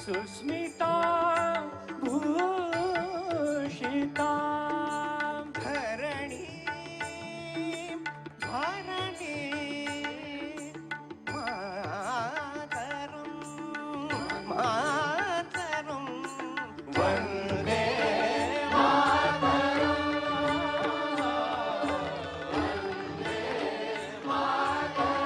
सुस्मिता भूषिता धरणी भरणी मातरं मातरं वन्दे मातरं वन्दे मातरं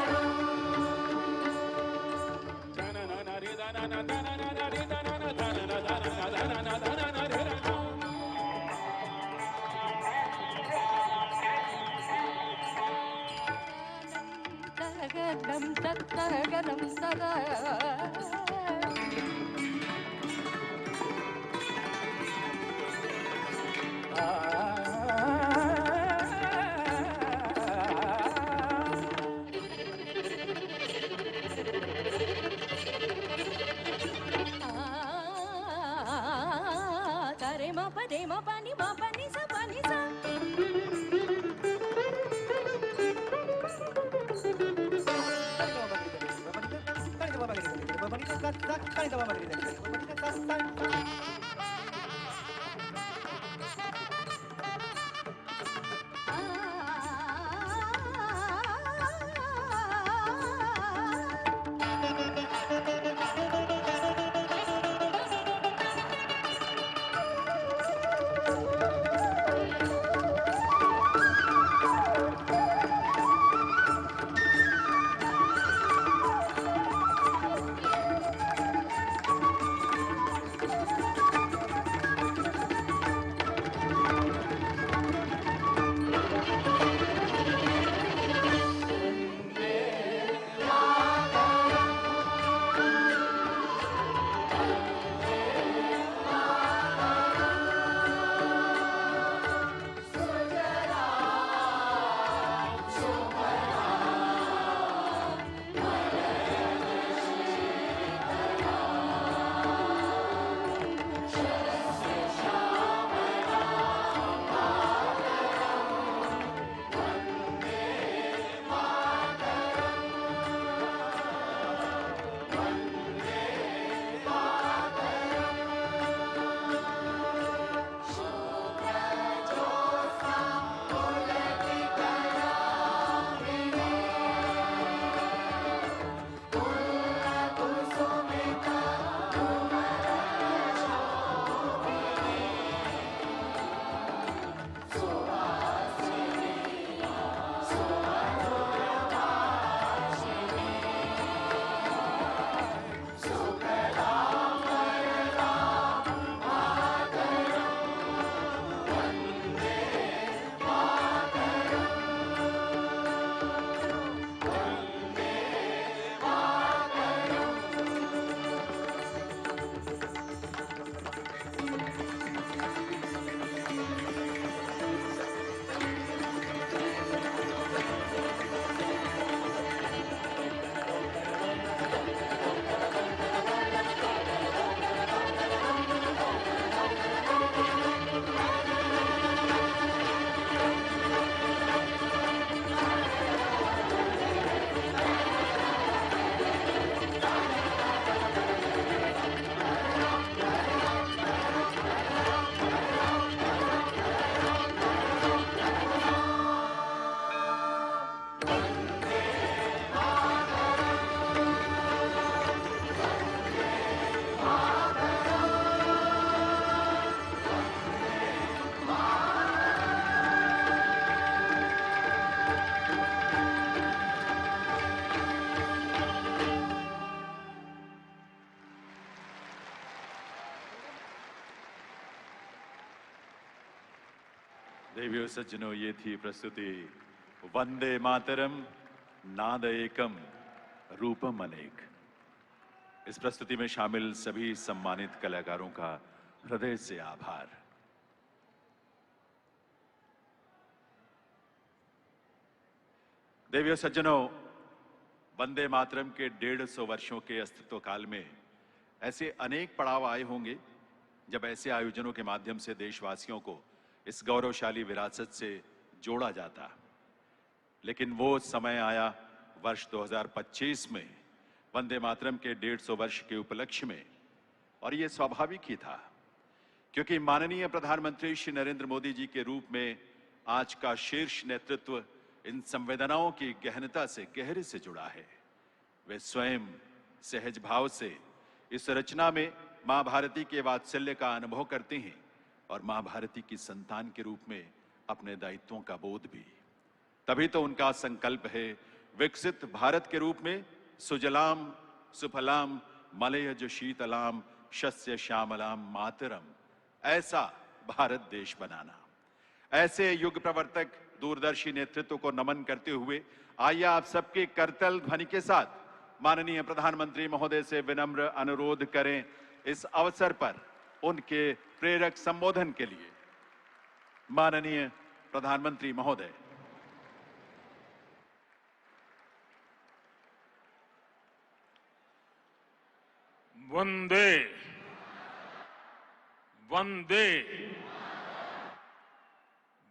देवियों सज्जनों, ये थी प्रस्तुति वंदे मातरम, नाद एकम, रूपम अनेक। इस प्रस्तुति में शामिल सभी सम्मानित कलाकारों का हृदय से आभार। देवियों सज्जनों, वंदे मातरम के 150 वर्षों के अस्तित्व काल में ऐसे अनेक पड़ाव आए होंगे जब ऐसे आयोजनों के माध्यम से देशवासियों को इस गौरवशाली विरासत से जोड़ा जाता। लेकिन वो समय आया वर्ष 2025 में वंदे मातरम के 150 वर्ष के उपलक्ष्य में, और ये स्वाभाविक ही था क्योंकि माननीय प्रधानमंत्री श्री नरेंद्र मोदी जी के रूप में आज का शीर्ष नेतृत्व इन संवेदनाओं की गहनता से गहरे से जुड़ा है। वे स्वयं सहज भाव से इस रचना में मां भारती के वात्सल्य का अनुभव करते हैं और मां भारती की संतान के रूप में अपने दायित्वों का बोध भी। तभी तो उनका संकल्प है विकसित भारत के रूप में सुजलाम सुफलाम मलयज शीतलाम शस्य श्यामलाम मातरम, ऐसा भारत देश बनाना। ऐसे युग प्रवर्तक दूरदर्शी नेतृत्व को नमन करते हुए आइए आप सबके करतल ध्वनि के साथ माननीय प्रधानमंत्री महोदय से विनम्र अनुरोध करें इस अवसर पर उनके प्रेरक संबोधन के लिए। माननीय प्रधानमंत्री महोदय। वंदे वंदे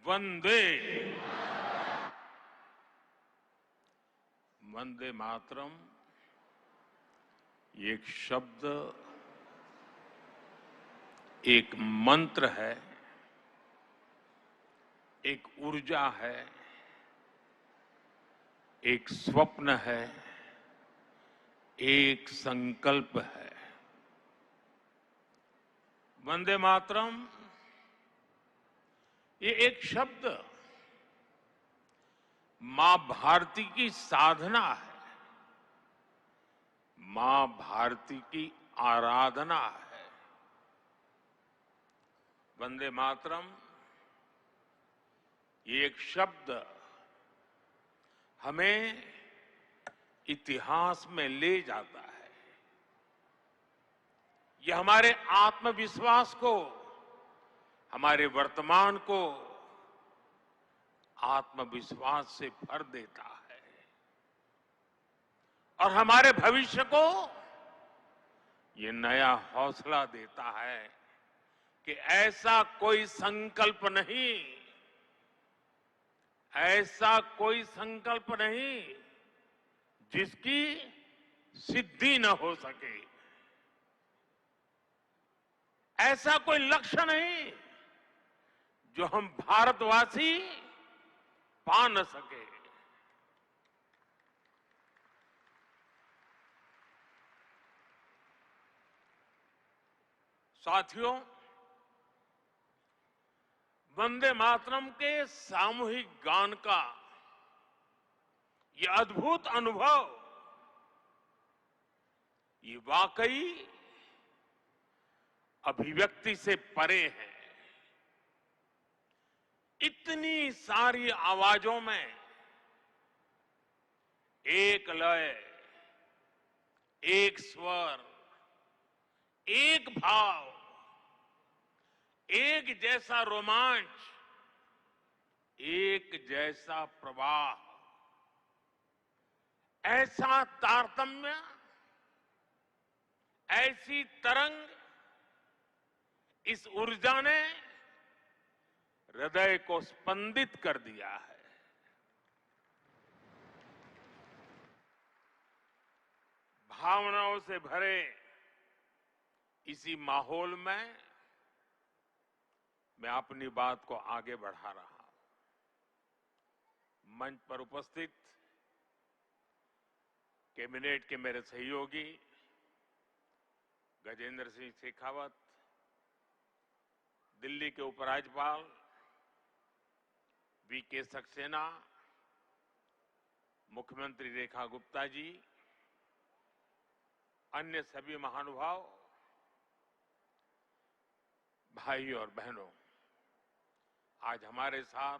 वंदे वंदे मातरम एक शब्द, एक मंत्र है, एक ऊर्जा है, एक स्वप्न है, एक संकल्प है। वंदे मातरम ये एक शब्द मां भारती की साधना है, मां भारती की आराधना है। वंदे मातरम ये एक शब्द हमें इतिहास में ले जाता है। यह हमारे आत्मविश्वास को, हमारे वर्तमान को आत्मविश्वास से भर देता है और हमारे भविष्य को ये नया हौसला देता है कि ऐसा कोई संकल्प नहीं, ऐसा कोई संकल्प नहीं जिसकी सिद्धि न हो सके, ऐसा कोई लक्ष्य नहीं जो हम भारतवासी पा न सके। साथियों, वंदे मातरम के सामूहिक गान का ये अद्भुत अनुभव, ये वाकई अभिव्यक्ति से परे है। इतनी सारी आवाजों में एक लय, एक स्वर, एक भाव, एक जैसा रोमांच, एक जैसा प्रवाह, ऐसा तारतम्य, ऐसी तरंग, इस ऊर्जा ने हृदय को स्पंदित कर दिया है। भावनाओं से भरे इसी माहौल में मैं अपनी बात को आगे बढ़ा रहा हूं। मंच पर उपस्थित कैबिनेट के मेरे सहयोगी गजेंद्र सिंह शेखावत, दिल्ली के उपराज्यपाल वीके सक्सेना, मुख्यमंत्री रेखा गुप्ता जी, अन्य सभी महानुभाव, भाई और बहनों, आज हमारे साथ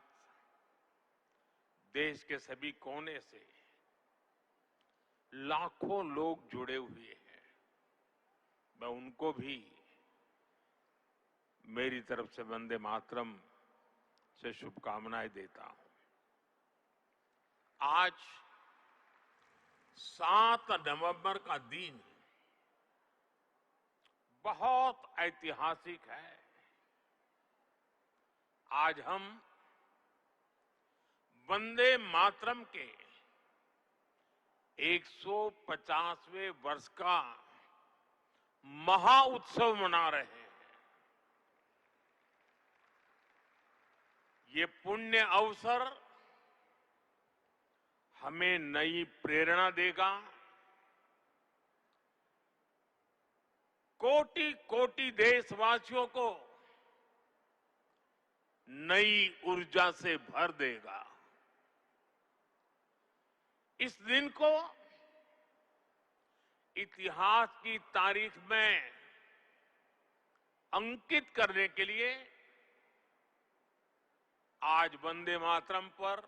देश के सभी कोने से लाखों लोग जुड़े हुए हैं। मैं उनको भी मेरी तरफ से वंदे मातरम से शुभकामनाएं देता हूं। आज 7 नवंबर का दिन बहुत ऐतिहासिक है। आज हम वंदे मातरम के 150वें वर्ष का महाउत्सव मना रहे हैं। ये पुण्य अवसर हमें नई प्रेरणा देगा, कोटि कोटि देशवासियों को नई ऊर्जा से भर देगा। इस दिन को इतिहास की तारीख में अंकित करने के लिए आज वंदे मातरम पर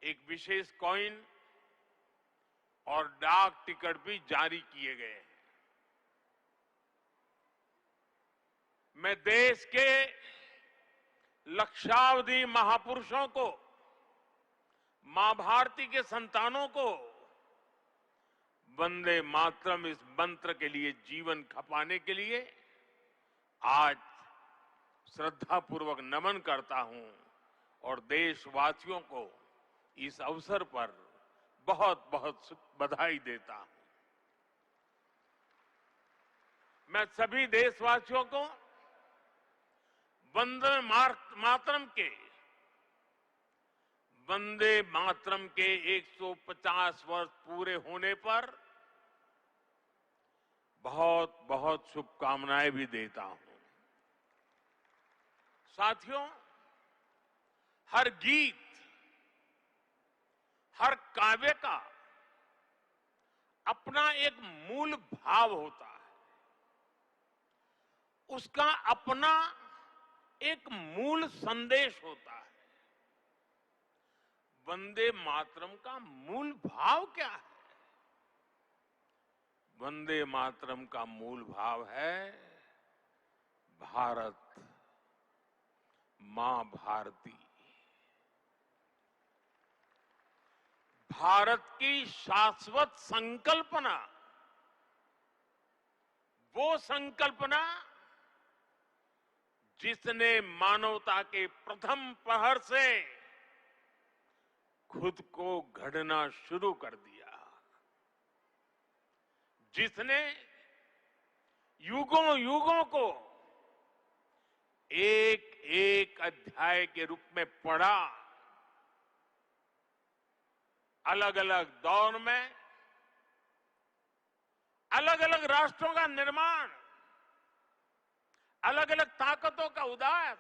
एक विशेष कॉइन और डाक टिकट भी जारी किए गए हैं। मैं देश के लक्षावधि महापुरुषों को, मां भारती के संतानों को वंदे मातरम इस मंत्र के लिए जीवन खपाने के लिए आज श्रद्धापूर्वक नमन करता हूं और देशवासियों को इस अवसर पर बहुत बहुत बधाई देता हूं। मैं सभी देशवासियों को वंदे मातरम के 150 वर्ष पूरे होने पर बहुत बहुत शुभकामनाएं भी देता हूं। साथियों, हर गीत, हर काव्य का अपना एक मूल भाव होता है, उसका अपना एक मूल संदेश होता है। वंदे मातरम का मूल भाव क्या है? वंदे मातरम का मूल भाव है भारत मां भारती। भारत की शाश्वत संकल्पना, वो संकल्पना जिसने मानवता के प्रथम पहर से खुद को गढ़ना शुरू कर दिया, जिसने युगों युगों को एक एक अध्याय के रूप में पढ़ा, अलग अलग दौर में अलग अलग राष्ट्रों का निर्माण, अलग अलग ताकतों का उदय,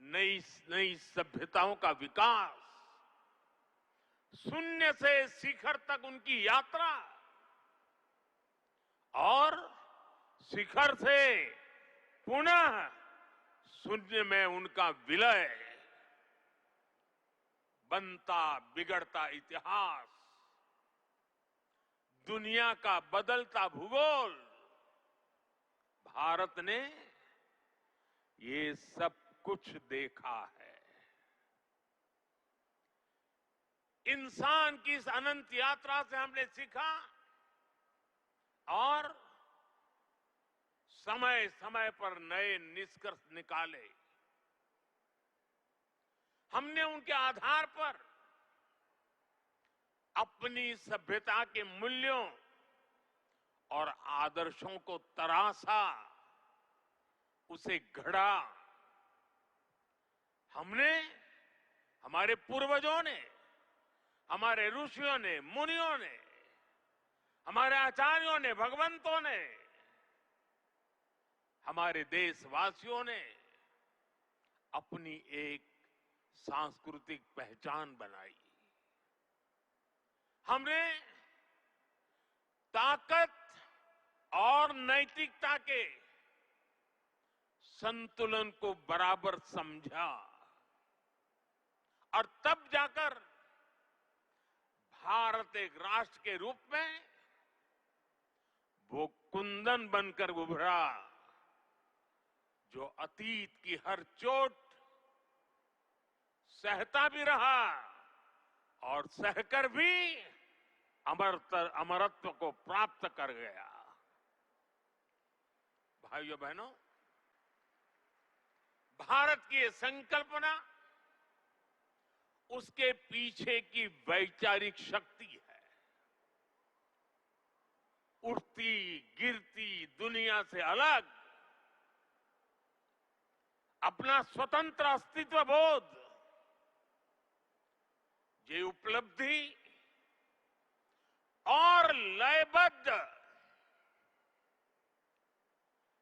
नई नई सभ्यताओं का विकास, शून्य से शिखर तक उनकी यात्रा और शिखर से पुनः शून्य में उनका विलय, बनता बिगड़ता इतिहास, दुनिया का बदलता भूगोल, भारत ने ये सब कुछ देखा है। इंसान की इस अनंत यात्रा से हमने सीखा और समय समय पर नए निष्कर्ष निकाले। हमने उनके आधार पर अपनी सभ्यता के मूल्यों और आदर्शों को तराशा, उसे गढ़ा। हमने, हमारे पूर्वजों ने, हमारे ऋषियों ने, मुनियों ने, हमारे आचार्यों ने, भगवंतों ने, हमारे देशवासियों ने अपनी एक सांस्कृतिक पहचान बनाई। हमने ताकत और नैतिकता के संतुलन को बराबर समझा और तब जाकर भारत एक राष्ट्र के रूप में वो कुंदन बनकर उभरा जो अतीत की हर चोट सहता भी रहा और सहकर भी अमरत्व को प्राप्त कर गया। भाइयों बहनों, भारत की ये संकल्पना उसके पीछे की वैचारिक शक्ति है। उठती गिरती दुनिया से अलग अपना स्वतंत्र अस्तित्व बोध, ये उपलब्धि और लयबद्ध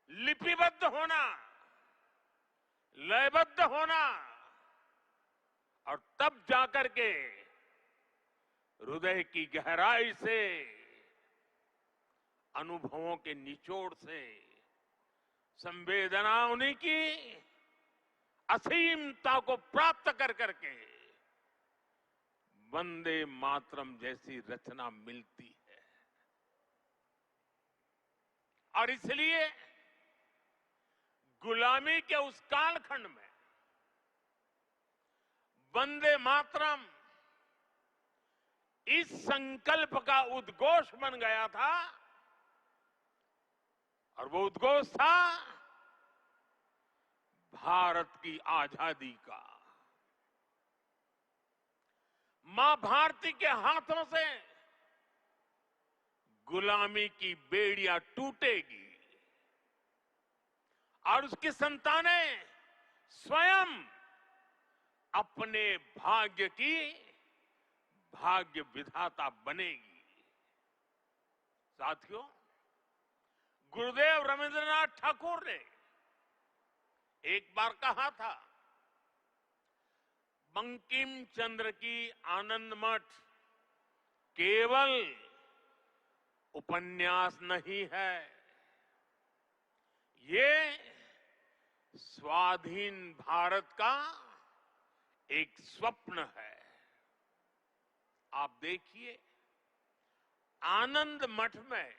लिपिबद्ध होना, लयबद्ध होना और तब जाकर के हृदय की गहराई से, अनुभवों के निचोड़ से संवेदनाओं की असीमता को प्राप्त कर करके वंदे मातरम जैसी रचना मिलती है। और इसलिए गुलामी के उस कालखंड में वंदे मातरम इस संकल्प का उद्घोष बन गया था और वो उद्घोष था भारत की आजादी का। मां भारती के हाथों से गुलामी की बेड़ियां टूटेगी और उसकी संतानें स्वयं अपने भाग्य की भाग्य विधाता बनेगी। साथियों, गुरुदेव रविंद्रनाथ ठाकुर ने एक बार कहा था, बंकिम चंद्र की आनंद मठ केवल उपन्यास नहीं है, ये स्वाधीन भारत का एक स्वप्न है। आप देखिए, आनंद मठ में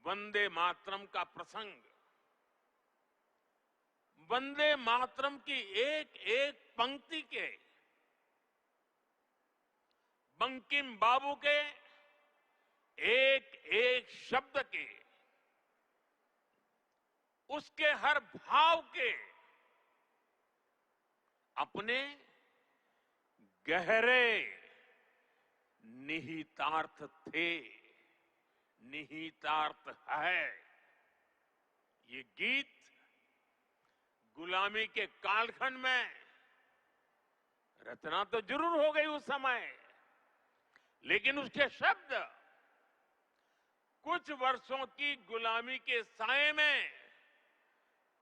वंदे मातरम का प्रसंग, वंदे मातरम की एक एक पंक्ति के, बंकिम बाबू के एक एक शब्द के, उसके हर भाव के अपने गहरे निहितार्थ थे, निहितार्थ है। ये गीत गुलामी के कालखंड में रचना तो जरूर हो गई उस समय, लेकिन उसके शब्द कुछ वर्षों की गुलामी के साए में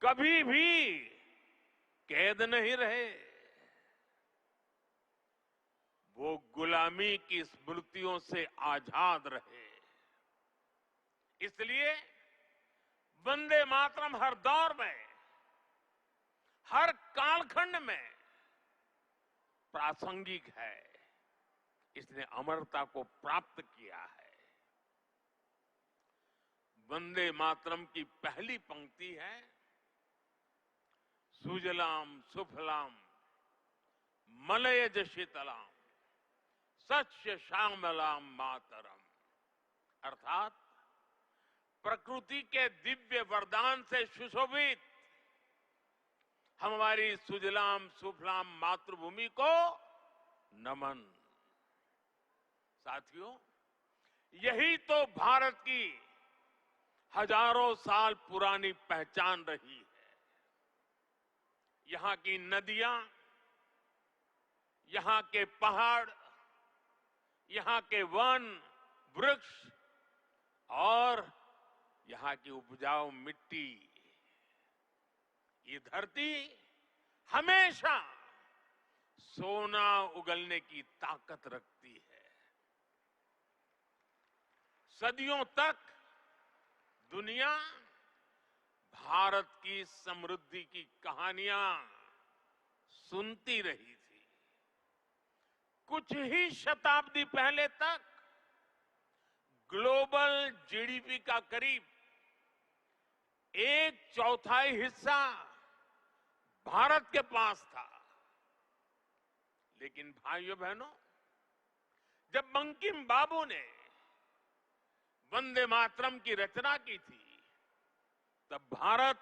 कभी भी कैद नहीं रहे। वो गुलामी की स्मृतियों से आजाद रहे। इसलिए वंदे मातरम हर दौर में, हर कालखंड में प्रासंगिक है। इसने अमरता को प्राप्त किया है। वंदे मातरम की पहली पंक्ति है, सुजलाम सुफलाम मलयज शीतलाम सच्य श्यामलाम मातरम। अर्थात प्रकृति के दिव्य वरदान से सुशोभित हमारी सुजलाम सुफलाम मातृभूमि को नमन। साथियों, यही तो भारत की हजारों साल पुरानी पहचान रही है। यहां की नदियां, यहां के पहाड़, यहां के वन वृक्ष और यहां की उपजाऊ मिट्टी, ये धरती हमेशा सोना उगलने की ताकत रखती है। सदियों तक दुनिया भारत की समृद्धि की कहानियां सुनती रही थी। कुछ ही शताब्दी पहले तक ग्लोबल जीडीपी का करीब 1/4 हिस्सा भारत के पास था। लेकिन भाइयों बहनों, जब बंकिम बाबू ने वंदे मातरम की रचना की थी, तब भारत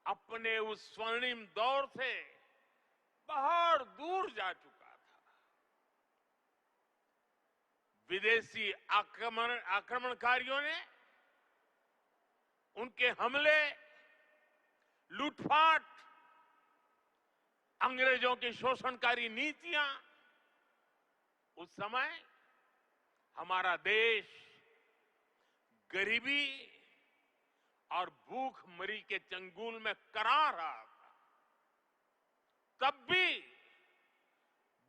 अपने उस स्वर्णिम दौर से बहुत दूर जा चुका था। विदेशी आक्रमणकारियों ने उनके हमले, लूटपाट, अंग्रेजों की शोषणकारी नीतियां, उस समय हमारा देश गरीबी और भूखमरी के चंगुल में करा रहा था। तब भी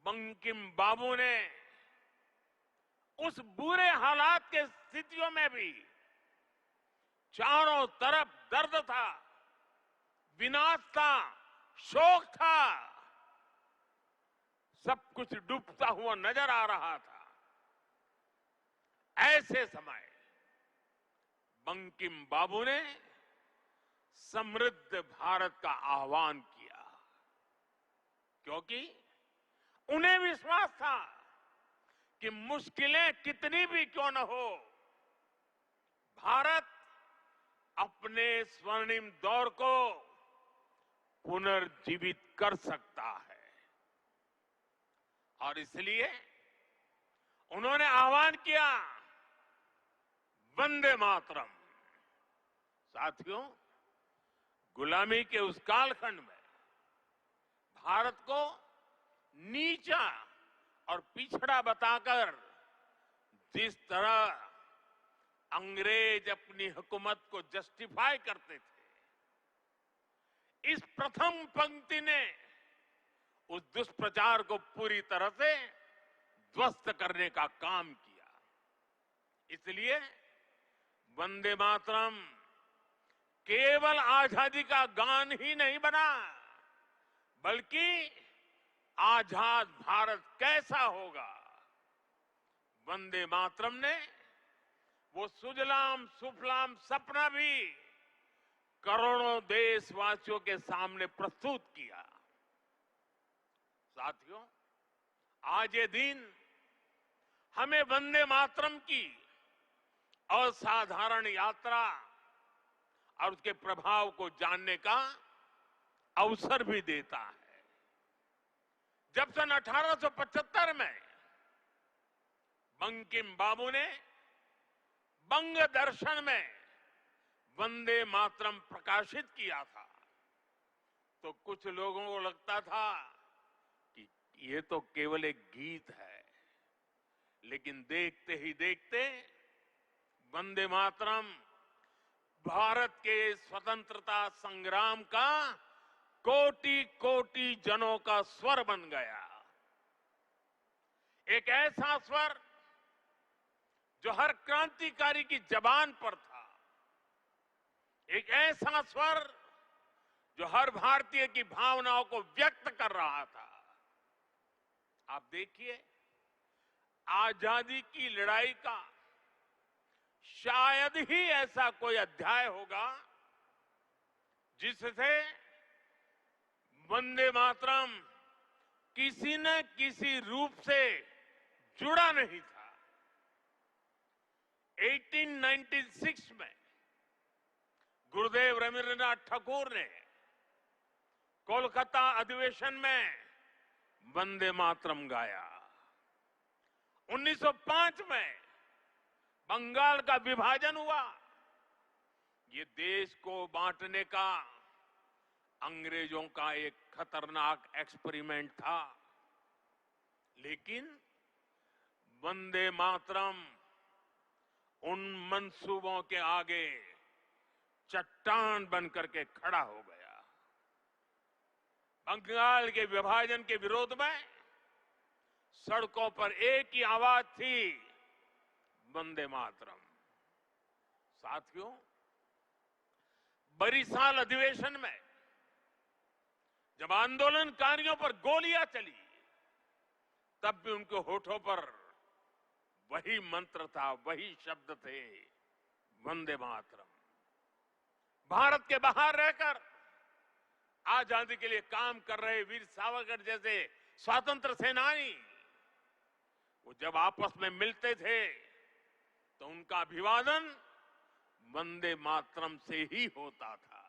बंकिम बाबू ने उस बुरे हालात के स्थितियों में भी चारों तरफ दर्द था, विनाश था, शोक था, सब कुछ डूबता हुआ नजर आ रहा था। ऐसे समय बंकिम बाबू ने समृद्ध भारत का आह्वान किया, क्योंकि उन्हें विश्वास था कि मुश्किलें कितनी भी क्यों न हो, भारत अपने स्वर्णिम दौर को पुनर्जीवित कर सकता है। और इसलिए उन्होंने आह्वान किया, वंदे मातरम। साथियों, गुलामी के उस कालखंड में भारत को नीचा और पिछड़ा बताकर जिस तरह अंग्रेज अपनी हुकूमत को जस्टिफाई करते थे, इस प्रथम पंक्ति ने उस दुष्प्रचार को पूरी तरह से ध्वस्त करने का काम किया। इसलिए वंदे मातरम केवल आजादी का गान ही नहीं बना, बल्कि आजाद भारत कैसा होगा, वंदे मातरम ने वो सुजलाम सुफलाम सपना भी करोड़ों देशवासियों के सामने प्रस्तुत किया। साथियों, आज ये दिन हमें वंदे मातरम की असाधारण यात्रा और उसके प्रभाव को जानने का अवसर भी देता है। जब सन 1875 में बंकिम बाबू ने बंग दर्शन में वंदे मातरम प्रकाशित किया था, तो कुछ लोगों को लगता था कि ये तो केवल एक गीत है। लेकिन देखते ही देखते वंदे मातरम भारत के स्वतंत्रता संग्राम का कोटि कोटि जनों का स्वर बन गया। एक ऐसा स्वर जो हर क्रांतिकारी की जबान पर था, एक ऐसा स्वर जो हर भारतीय की भावनाओं को व्यक्त कर रहा था। आप देखिए, आजादी की लड़ाई का शायद ही ऐसा कोई अध्याय होगा जिससे वंदे मातरम किसी न किसी रूप से जुड़ा नहीं था। 1896 में गुरुदेव रवींद्रनाथ ठाकुर ने कोलकाता अधिवेशन में वंदे मातरम गाया। 1905 में बंगाल का विभाजन हुआ। ये देश को बांटने का अंग्रेजों का एक खतरनाक एक्सपेरिमेंट था, लेकिन वंदे मातरम उन मंसूबों के आगे चट्टान बनकर के खड़ा हो गया। बंगाल के विभाजन के विरोध में सड़कों पर एक ही आवाज थी, वंदे मातरम। साथियों, बरिसाल अधिवेशन में जब आंदोलनकारियों पर गोलियां चली, तब भी उनके होठों पर वही मंत्र था, वही शब्द थे, वंदे मातरम। भारत के बाहर रहकर आजादी के लिए काम कर रहे वीर सावरकर जैसे स्वतंत्र सेनानी, वो जब आपस में मिलते थे तो उनका अभिवादन वंदे मातरम से ही होता था।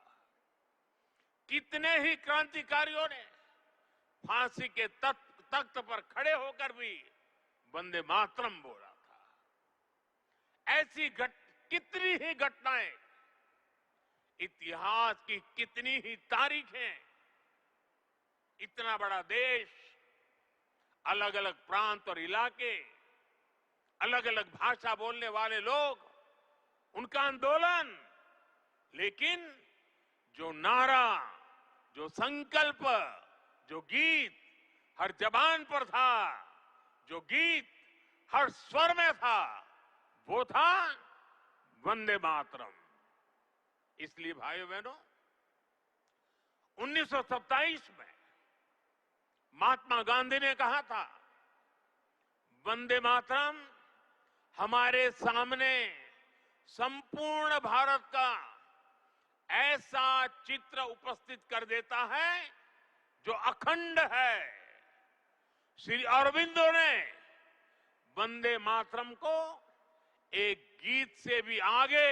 कितने ही क्रांतिकारियों ने फांसी के तख्त पर खड़े होकर भी वंदे मातरम बोला था। ऐसी कितनी ही घटनाएं, इतिहास की कितनी ही तारीखें, इतना बड़ा देश, अलग अलग प्रांत और इलाके, अलग अलग भाषा बोलने वाले लोग, उनका आंदोलन, लेकिन जो नारा, जो संकल्प, जो गीत हर जबान पर था, जो गीत हर स्वर में था, वो था वंदे मातरम। इसलिए भाइयों बहनों, 1927 में महात्मा गांधी ने कहा था, वंदे मातरम हमारे सामने संपूर्ण भारत का ऐसा चित्र उपस्थित कर देता है जो अखंड है। श्री अरविंदो ने वंदे मातरम को एक गीत से भी आगे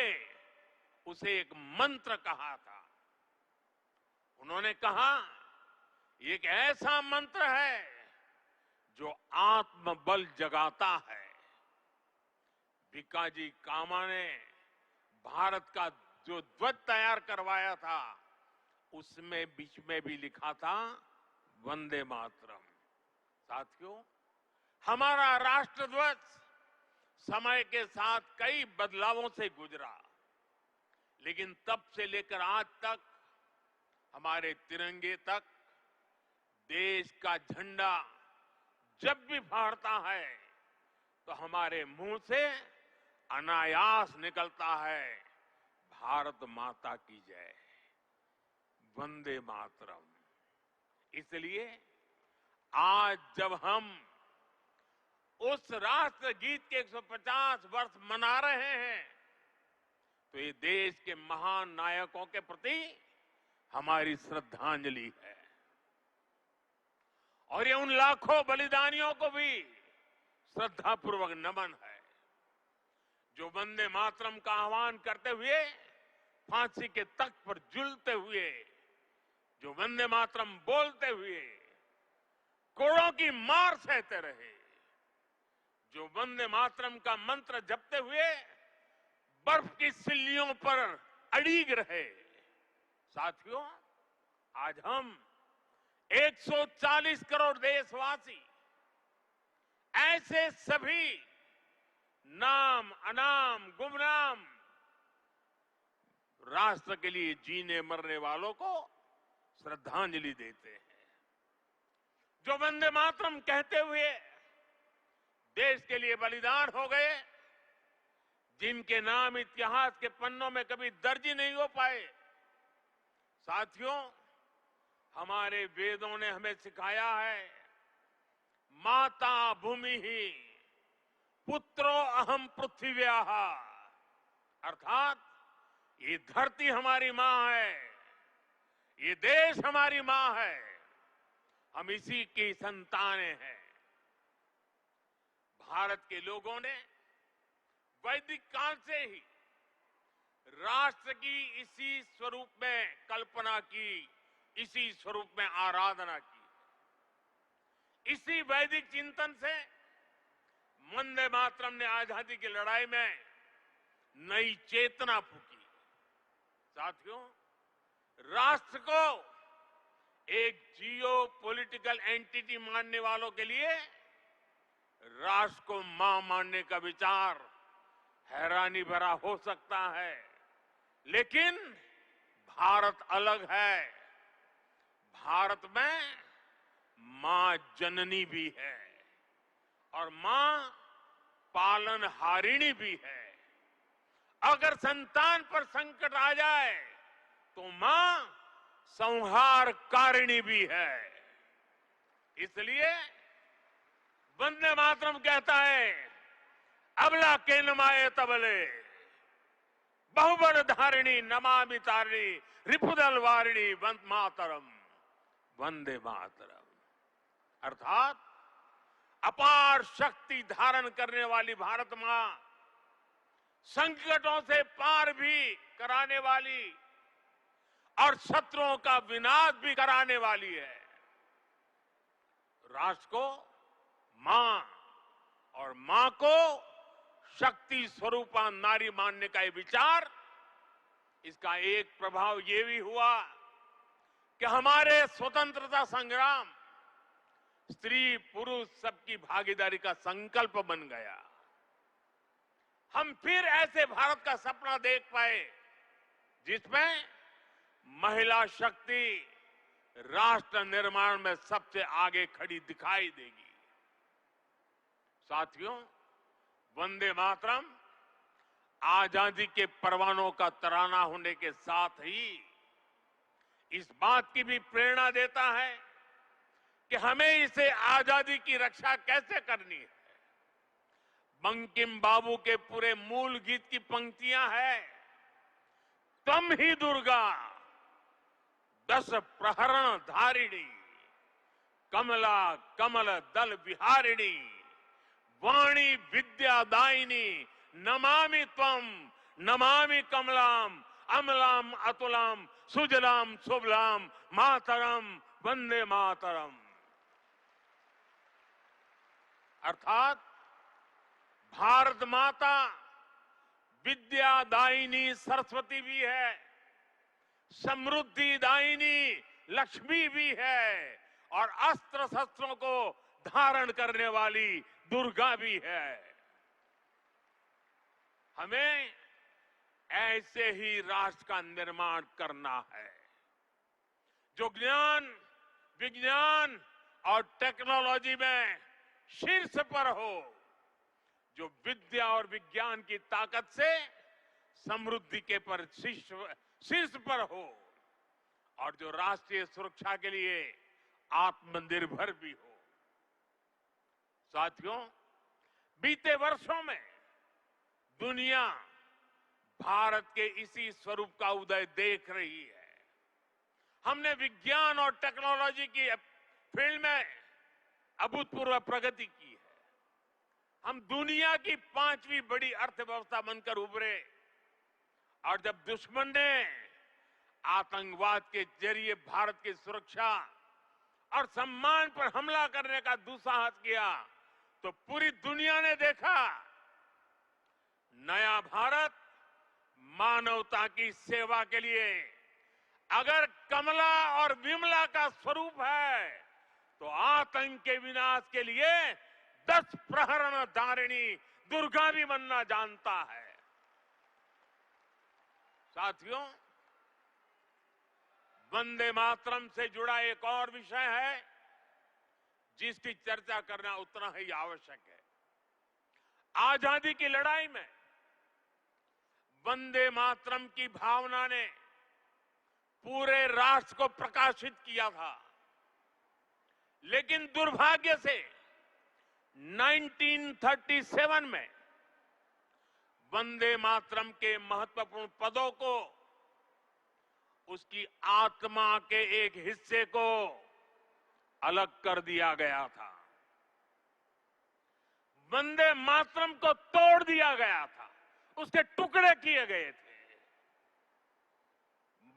उसे एक मंत्र कहा था। उन्होंने कहा, ये एक ऐसा मंत्र है जो आत्मबल जगाता है। भिकाजी कामा ने भारत का जो ध्वज तैयार करवाया था, उसमें बीच में भी लिखा था वंदे मातरम। साथियों, हमारा राष्ट्र ध्वज समय के साथ कई बदलावों से गुजरा, लेकिन तब से लेकर आज तक हमारे तिरंगे तक देश का झंडा जब भी फहरता है तो हमारे मुंह से अनायास निकलता है, भारत माता की जय, वंदे मातरम। इसलिए आज जब हम उस राष्ट्र गीत के 150 वर्ष मना रहे हैं, तो ये देश के महान नायकों के प्रति हमारी श्रद्धांजलि है, और ये उन लाखों बलिदानियों को भी श्रद्धापूर्वक नमन है जो वंदे मातरम का आह्वान करते हुए फांसी के तख्त पर झूलते हुए, जो वंदे मातरम बोलते हुए कोड़ों की मार सहते रहे, जो वंदे मातरम का मंत्र जपते हुए बर्फ की सिल्लियों पर अड़ीग रहे। साथियों, आज हम 140 करोड़ देशवासी ऐसे सभी नाम अनाम गुमनाम राष्ट्र के लिए जीने मरने वालों को श्रद्धांजलि देते हैं, जो वंदे मातरम कहते हुए देश के लिए बलिदान हो गए, जिनके नाम इतिहास के पन्नों में कभी दर्ज ही नहीं हो पाए। साथियों, हमारे वेदों ने हमें सिखाया है, माता भूमि ही पुत्रो अहम पृथ्व्याः, अर्थात ये धरती हमारी मां है, ये देश हमारी मां है, हम इसी की संतानें हैं। भारत के लोगों ने वैदिक काल से ही राष्ट्र की इसी स्वरूप में कल्पना की, इसी स्वरूप में आराधना की। इसी वैदिक चिंतन से वंदे मातरम ने आजादी की लड़ाई में नई चेतना फूंकी। साथियों, राष्ट्र को एक जियो पॉलिटिकल एंटिटी मानने वालों के लिए राष्ट्र को मां मानने का विचार हैरानी भरा हो सकता है, लेकिन भारत अलग है। भारत में मां जननी भी है और मां पालनहारिणी भी है। अगर संतान पर संकट आ जाए तो मां संहारकारिणी भी है। इसलिए वंदे मातरम कहता है, अबला के नमाए तबले बहुबल धारिणी नमामि तारिणी रिपुदल वारिणी वंदे मातरम, वंदे मातरम। अर्थात अपार शक्ति धारण करने वाली भारत मां संकटों से पार भी कराने वाली और शत्रुओं का विनाश भी कराने वाली है। राष्ट्र को मां और मां को शक्ति स्वरूपा नारी मानने का ये विचार, इसका एक प्रभाव ये भी हुआ कि हमारे स्वतंत्रता संग्राम स्त्री पुरुष सबकी भागीदारी का संकल्प बन गया। हम फिर ऐसे भारत का सपना देख पाए जिसमें महिला शक्ति राष्ट्र निर्माण में सबसे आगे खड़ी दिखाई देगी। साथियों, वंदे मातरम आजादी के परवानों का तराना होने के साथ ही इस बात की भी प्रेरणा देता है कि हमें इसे आजादी की रक्षा कैसे करनी है। बंकिम बाबू के पूरे मूल गीत की पंक्तियां हैं, तम ही दुर्गा 10 प्रहरण धारिणी कमला कमल दल विहारिणी वाणी विद्यादायिनी नमामि त्वम नमामि कमलाम अमलाम अतुलाम सुजलाम सुबलाम मातरम वंदे मातरम। अर्थात भारत माता विद्यादायिनी सरस्वती भी है, समृद्धि दायिनी लक्ष्मी भी है और अस्त्र शस्त्रों को धारण करने वाली दुर्गा भी है। हमें ऐसे ही राष्ट्र का निर्माण करना है जो ज्ञान विज्ञान और टेक्नोलॉजी में शीर्ष पर हो, जो विद्या और विज्ञान की ताकत से समृद्धि के पर शीर्ष पर हो और जो राष्ट्रीय सुरक्षा के लिए आत्मनिर्भर भी हो। साथियों, बीते वर्षों में दुनिया भारत के इसी स्वरूप का उदय देख रही है। हमने विज्ञान और टेक्नोलॉजी की फील्ड में अभूतपूर्व प्रगति की है। हम दुनिया की 5वीं बड़ी अर्थव्यवस्था बनकर उभरे और जब दुश्मन ने आतंकवाद के जरिए भारत की सुरक्षा और सम्मान पर हमला करने का दुस्साहस किया तो पूरी दुनिया ने देखा नया भारत मानवता की सेवा के लिए अगर कमला और विमला का स्वरूप है तो आतंक के विनाश के लिए 10 प्रहरण धारिणी दुर्गा भी बनना जानता है। साथियों, वंदे मातरम से जुड़ा एक और विषय है जिसकी चर्चा करना उतना ही आवश्यक है। आजादी की लड़ाई में वंदे मातरम की भावना ने पूरे राष्ट्र को प्रकाशित किया था, लेकिन दुर्भाग्य से 1937 में वंदे मातरम के महत्वपूर्ण पदों को उसकी आत्मा के एक हिस्से को अलग कर दिया गया था। वंदे मातरम को तोड़ दिया गया था, उसके टुकड़े किए गए थे।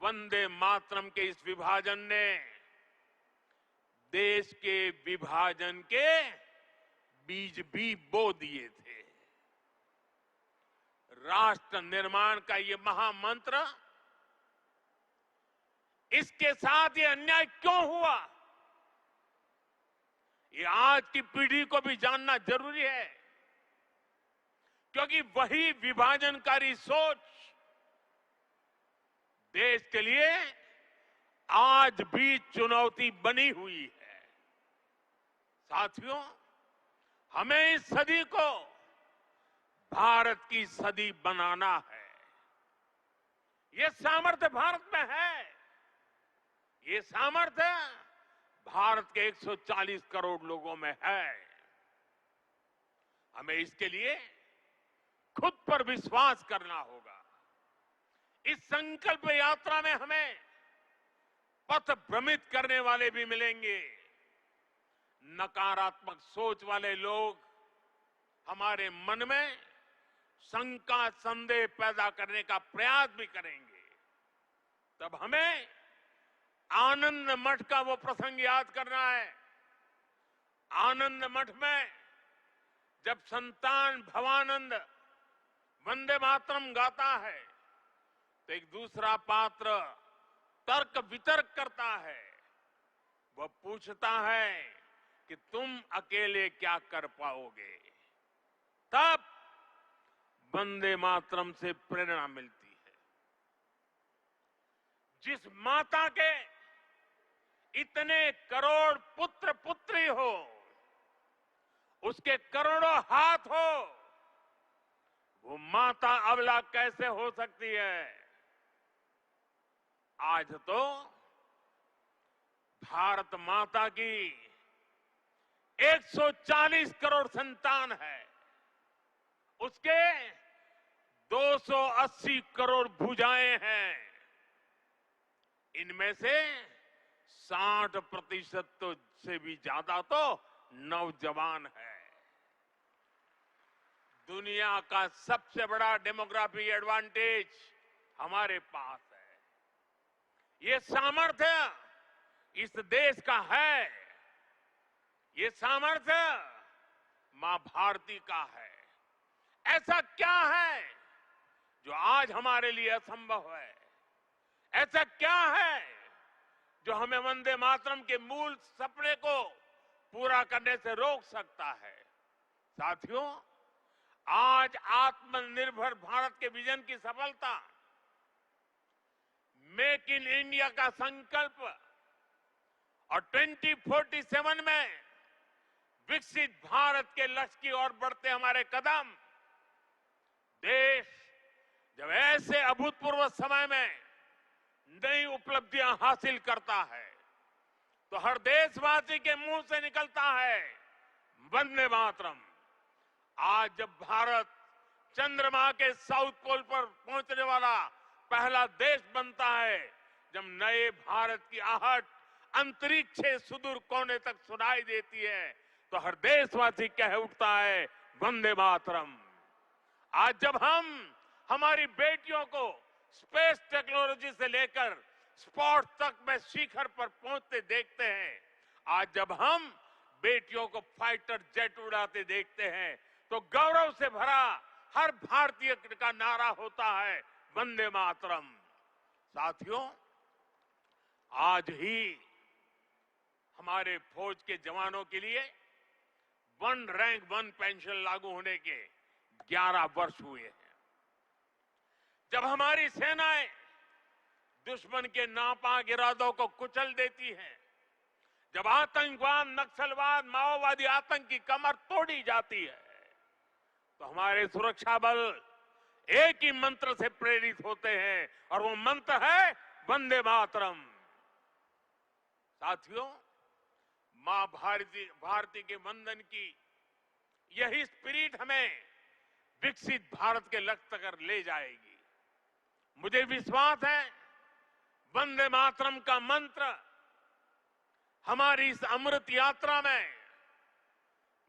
वंदे मातरम के इस विभाजन ने देश के विभाजन के बीज भी बो दिए थे। राष्ट्र निर्माण का ये महामंत्र, इसके साथ ये अन्याय क्यों हुआ, ये आज की पीढ़ी को भी जानना जरूरी है, क्योंकि वही विभाजनकारी सोच देश के लिए आज भी चुनौती बनी हुई है। साथियों, हमें इस सदी को भारत की सदी बनाना है। ये सामर्थ्य भारत में है। ये सामर्थ्य भारत के 140 करोड़ लोगों में है। हमें इसके लिए खुद पर विश्वास करना होगा। इस संकल्प यात्रा में हमें पथ भ्रमित करने वाले भी मिलेंगे। नकारात्मक सोच वाले लोग हमारे मन में शंका संदेह पैदा करने का प्रयास भी करेंगे। तब हमें आनंद मठ का वो प्रसंग याद करना है। आनंद मठ में जब संतान भवानंद वंदे मातरम गाता है तो एक दूसरा पात्र तर्क वितर्क करता है। वह पूछता है कि तुम अकेले क्या कर पाओगे। तब वंदे मातरम से प्रेरणा मिलती है। जिस माता के इतने करोड़ पुत्र पुत्री हो, उसके करोड़ों हाथ हो, वो माता अबला कैसे हो सकती है। आज तो भारत माता की 140 करोड़ संतान है। उसके 280 करोड़ भुजाएं हैं। इनमें से 60% तो से भी ज्यादा तो नौजवान है। दुनिया का सबसे बड़ा डेमोग्राफी एडवांटेज हमारे पास है। ये सामर्थ्य इस देश का है। ये सामर्थ्य मां भारती का है। ऐसा क्या है जो आज हमारे लिए असंभव है। ऐसा क्या है जो हमें वंदे मातरम के मूल सपने को पूरा करने से रोक सकता है। साथियों, आज आत्मनिर्भर भारत के विजन की सफलता, मेक इन इंडिया का संकल्प और 2047 में विकसित भारत के लक्ष्य की ओर बढ़ते हमारे कदम, देश जब ऐसे अभूतपूर्व समय में नई उपलब्धियां हासिल करता है तो हर देशवासी के मुंह से निकलता है वंदे मातरम। आज जब भारत चंद्रमा के साउथ पोल पर पहुंचने वाला पहला देश बनता है, जब नए भारत की आहट अंतरिक्ष से सुदूर कोने तक सुनाई देती है, तो हर देशवासी कह उठता है वंदे मातरम। आज जब हम हमारी बेटियों को स्पेस टेक्नोलॉजी से लेकर स्पोर्ट्स तक में शिखर पर पहुंचते देखते हैं, आज जब हम बेटियों को फाइटर जेट उड़ाते देखते हैं, तो गौरव से भरा हर भारतीय का नारा होता है वंदे मातरम। साथियों, आज ही हमारे फौज के जवानों के लिए वन रैंक वन पेंशन लागू होने के 11 वर्ष हुए हैं। जब हमारी सेनाएं दुश्मन के नापाक इरादों को कुचल देती हैं, जब आतंकवाद, नक्सलवाद, माओवादी आतंक की कमर तोड़ी जाती है, तो हमारे सुरक्षा बल एक ही मंत्र से प्रेरित होते हैं और वो मंत्र है वंदे मातरम। साथियों, मां भारती के वंदन की यही स्पिरिट हमें विकसित भारत के लक्ष्य तक ले जाएगी। मुझे विश्वास है वंदे मातरम का मंत्र हमारी इस अमृत यात्रा में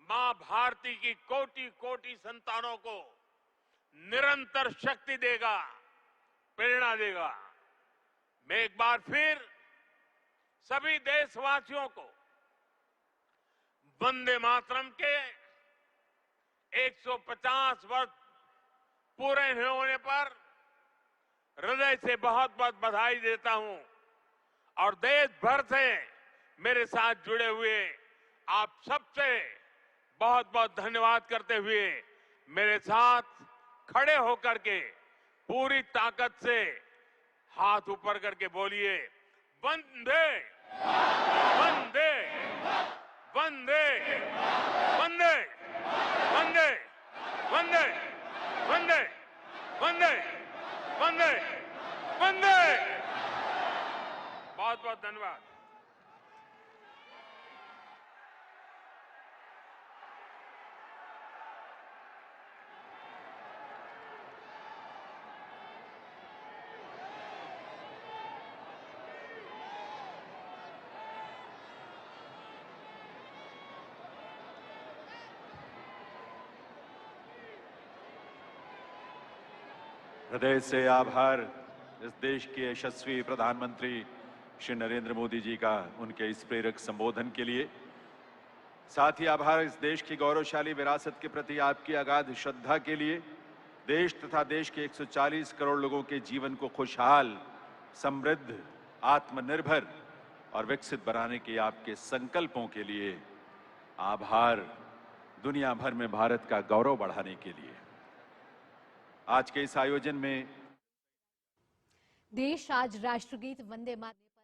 मां भारती की कोटि कोटि संतानों को निरंतर शक्ति देगा, प्रेरणा देगा। मैं एक बार फिर सभी देशवासियों को वंदे मातरम के 150 वर्ष पूरे होने पर हृदय से बहुत बहुत बधाई देता हूं और देश भर से मेरे साथ जुड़े हुए आप सबसे बहुत बहुत धन्यवाद करते हुए मेरे साथ खड़े होकर के पूरी ताकत से हाथ ऊपर करके बोलिए वंदे वंदे वंदे वंदे वंदे वंदे वंदे वंदे वंदे वंदे। बहुत बहुत धन्यवाद। हृदय से आभार इस देश के यशस्वी प्रधानमंत्री श्री नरेंद्र मोदी जी का उनके इस प्रेरक संबोधन के लिए। साथ ही आभार इस देश की गौरवशाली विरासत के प्रति आपकी अगाध श्रद्धा के लिए। देश तथा देश के 140 करोड़ लोगों के जीवन को खुशहाल, समृद्ध, आत्मनिर्भर और विकसित बनाने के आपके संकल्पों के लिए आभार। दुनिया भर में भारत का गौरव बढ़ाने के लिए आज के इस आयोजन में देश आज राष्ट्रगीत वंदे मातरम